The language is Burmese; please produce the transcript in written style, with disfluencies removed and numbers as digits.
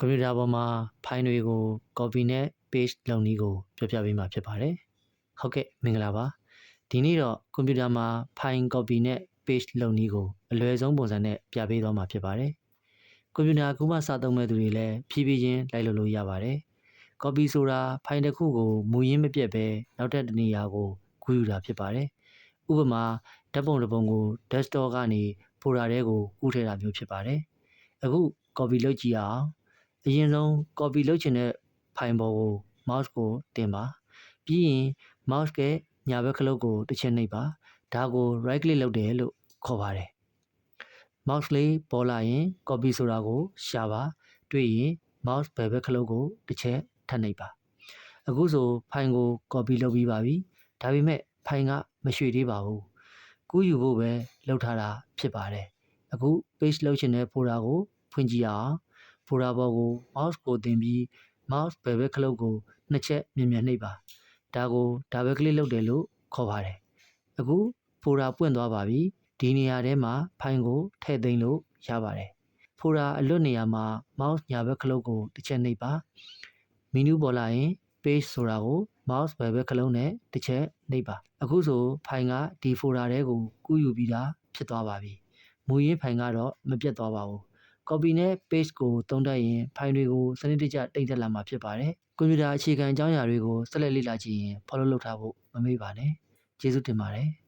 ကွန်ပျူတာပေါ်မှာဖိုင်တွေကို copy နဲ့ paste လုပ်နည်းကိုပြောပြပေးမှာဖြစ်ပါတယ်။ဟုတ်ကဲ့မင်္ဂလာပါ။ဒီနေ့တော့ကွန်ပျူတာမှာဖိုင် copy နဲ့ paste လုပ်နည်းကိုအလွယ်ဆုံးပုံစံနဲ့ပြပေးသွားမှာဖြစ်ပါတယ်။ကွန်ပျူတာအခုမှစသုံးမဲ့သူတွေလည်းဖြည်းဖြည်းချင်းလိုက်လုပ်လို့ရပါတယ်။ copy ဆိုတာဖိုင်တစ်ခုကိုမူရင်းမပြတ်ပဲနောက်ထပ်တစ်နေရာကိုကူးယူတာဖြစ်ပါတယ်။ဥပမာဓာတ်ပုံတစ်ပုံကို desktop ကနေ folder ထဲကိုကူးထည့်တာမျိုးဖြစ်ပါတယ်။အခု copy လုပ်ကြည့်အောင်။အရင်ဆုံး copy လုပ်ချင်တဲ့ဖိုင်ပေါ်ကို mouse ကိုတင်ပါပြီးရင် mouse ကညာဘက်ခလုတ်ကိုတစ်ချက်နှိပ်ပါဒါကို right click လုပ်တယ်လို့ခေါ်ပါတယ် mouse လေးပေါ်လာရင် copy ဆိုတာကိုရှာပါတွေ့ရင် mouse ဘယ်ဘက်ခလုတ်ကိုတစ်ချက်ထပ်နှိပ်ပါအခုဆိုဖိုင်ကို copy လုပ်ပြီးပါပြီဒါပေမဲ့ဖိုင်ကမရွှေ့သေးပါဘူးကူးယူဖို့ပဲလုပ်ထားတာဖြစ်ပါတယ်အခု paste လုပ်ချင်တဲ့ folder ကိုဖွင့်ကြည့်အောင်folder ပေါ်ကို mouse ကိုတင်ပြီး mouse ဘယ်ဘက်ခလုတ်ကိုနှစ်ချက်မြန်မြန်နှိပ်ပါဒါကို double click လုပ်တယ်လို့ခေါ်ပါတယ်အခု folder ပွင့်သွားပါပြီဒီနေရာထဲမှာဖိုင်ကိုထည့်သိမ်းလို့ရပါတယ် folder အလွတ်နေရာမှာ mouse ညာဘက်ခလုတ်ကိုတစ်ချက်နှိပ်ပါမီနူးပေါ်လာရင် paste ဆိုတာကို mouse ဘယ်ဘက်ခလုတ်နဲ့တစ်ချက်နှိပ်ပါအခုဆိုဖိုင်ကဒီ folder ထဲကိုကူးယူပြီးသားဖြစ်သွားပါပြီမူရင်းဖိုင်ကတော့မပြတ်သွားပါဘူးcopy နဲ့ paste ကိုသုံးတတ်ရင်ဖိုင်တွေကိုစနစ်တကျတိမ့်တက်လာမှာဖြစ်ပါတယ်။ကွန်ပျူတာအခြေခံအကြောင်းအရာတွေကိုဆက်လက်လေ့လာကြည့်ရင် follow လုပ်ထားဖို့မမေ့ပါနဲ့။ကျေးဇူးတင်ပါတယ်။